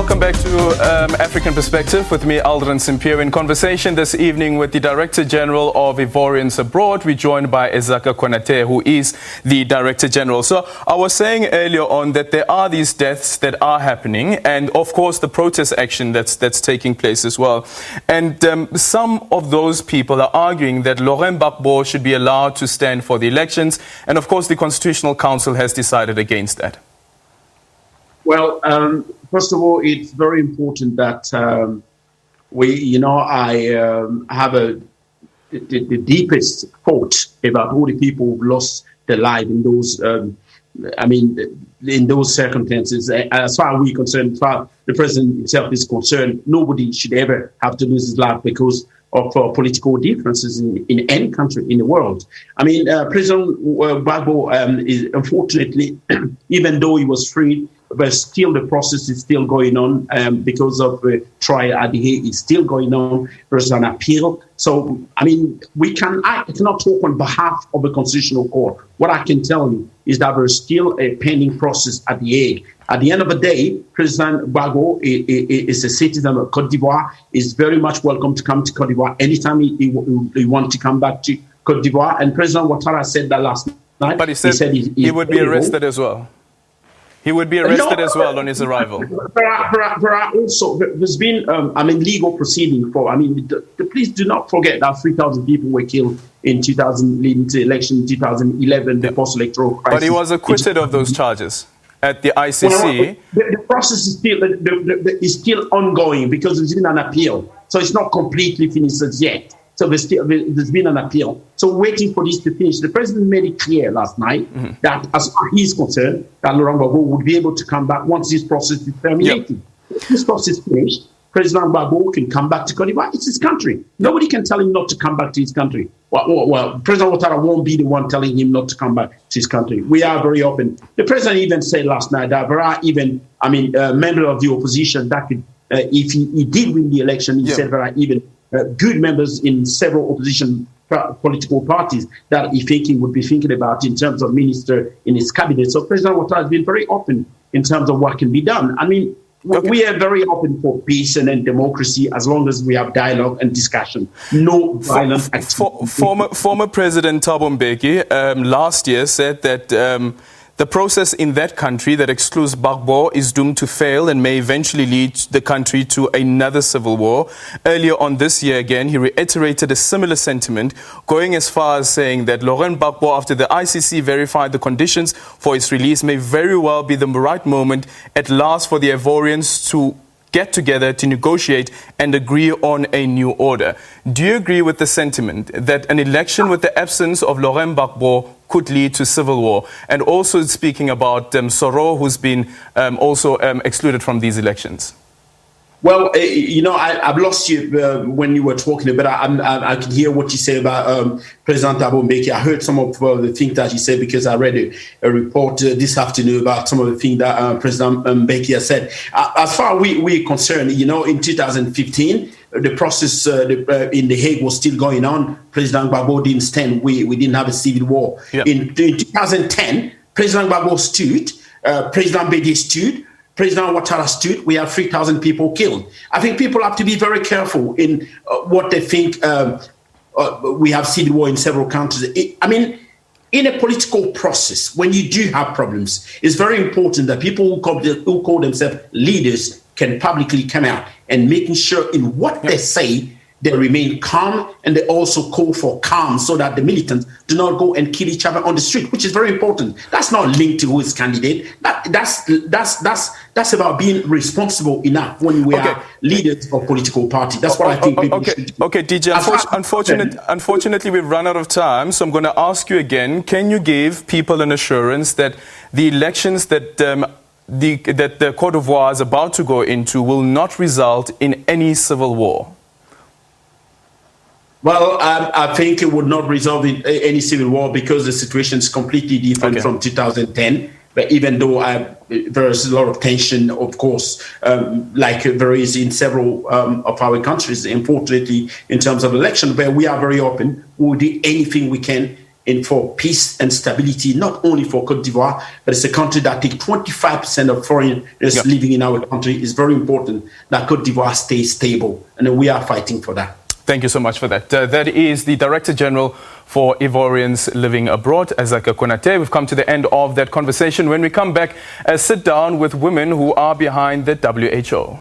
welcome back to African Perspective with me, Aldrin Simpier. In conversation this evening with the Director General of Ivorians Abroad, we're joined by Issiaka Konaté, who is the Director General. So I was saying earlier on that there are these deaths that are happening, and of course the protest action that's taking place as well. And some of those people are arguing that Laurent Gbagbo should be allowed to stand for the elections, and of course the Constitutional Council has decided against that. Well, first of all, it's very important that I have the deepest thought about all the people who've lost their life in those, in those circumstances. As far as we're concerned, as far as the president himself is concerned, nobody should ever have to lose his life because of political differences in any country in the world. President Gbagbo is unfortunately, even though he was freed, but still the process is still going on because of the trial at The Hague is still going on. There's an appeal. So, I cannot talk on behalf of the Constitutional Court. What I can tell you is that there's still a pending process at The Hague. At the end of the day, President Gbagbo is a citizen of Côte d'Ivoire, is very much welcome to come to Côte d'Ivoire anytime he wants to come back to Côte d'Ivoire. And President Ouattara said that last night. But he said he would be arrested as well. He would be arrested as well on his arrival. There's been, legal proceeding for, please do not forget that 3,000 people were killed in 2000, leading to the election in 2011, the post-electoral crisis. But he was acquitted of those charges at the ICC. Well, the process is still ongoing because there's been an appeal. So it's not completely finished as yet. So there's been an appeal. So waiting for this to finish. The president made it clear last night that as far as he's concerned, that Laurent Gbagbo would be able to come back once this process is terminated. If this process is finished, President Gbagbo can come back to Côte d'Ivoire. It's his country. Nobody can tell him not to come back to his country. Well, President Ouattara won't be the one telling him not to come back to his country. We are very open. The president even said last night that there are even, members of the opposition that could, if he did win the election, he said there are even good members in several opposition political parties that he would be thinking about in terms of minister in his cabinet. So President Ouattara has been very open in terms of what can be done. We are very open for peace and democracy as long as we have dialogue and discussion. No violent activity. Former President Thabo Mbeki last year said that the process in that country that excludes Gbagbo is doomed to fail and may eventually lead the country to another civil war. Earlier on this year, again, he reiterated a similar sentiment, going as far as saying that Laurent Gbagbo, after the ICC verified the conditions for his release, may very well be the right moment at last for the Ivorians to get together to negotiate and agree on a new order. Do you agree with the sentiment that an election with the absence of Laurent Gbagbo could lead to civil war? And also speaking about Soro, who's been also excluded from these elections. Well, I've lost you when you were talking, but I can hear what you say about President Thabo Mbeki. I heard some of the things that you said because I read a report this afternoon about some of the things that President Mbeki has said. As far as we're concerned, in 2015, the process in The Hague was still going on. President Gbagbo didn't stand. We didn't have a civil war. Yeah. In 2010, President Gbagbo stood, President Mbeki stood, President Ouattara stood. We have 3,000 people killed. I think people have to be very careful in what they think. We have civil war in several countries. In a political process, when you do have problems, it's very important that people who call themselves leaders can publicly come out and making sure in what they say, they remain calm, and they also call for calm so that the militants do not go and kill each other on the street, which is very important. That's not linked to who is candidate. That's about being responsible enough when we are leaders of political party. That's what I think people should do. Okay, DJ, unfortunately, we've run out of time, so I'm going to ask you again, can you give people an assurance that the elections that the Côte d'Ivoire is about to go into will not result in any civil war? Well, I think it would not result in any civil war because the situation is completely different from 2010. But even though there is a lot of tension, of course, like there is in several of our countries, unfortunately, in terms of election, where we are very open. We will do anything we can and for peace and stability, not only for Cote d'Ivoire, but it's a country that takes 25% of foreigners living in our country. It's very important that Cote d'Ivoire stays stable, and we are fighting for that. Thank you so much for that. That is the Director General for Ivorians living abroad, Issiaka Konaté. We've come to the end of that conversation. When we come back, sit down with women who are behind the WHO.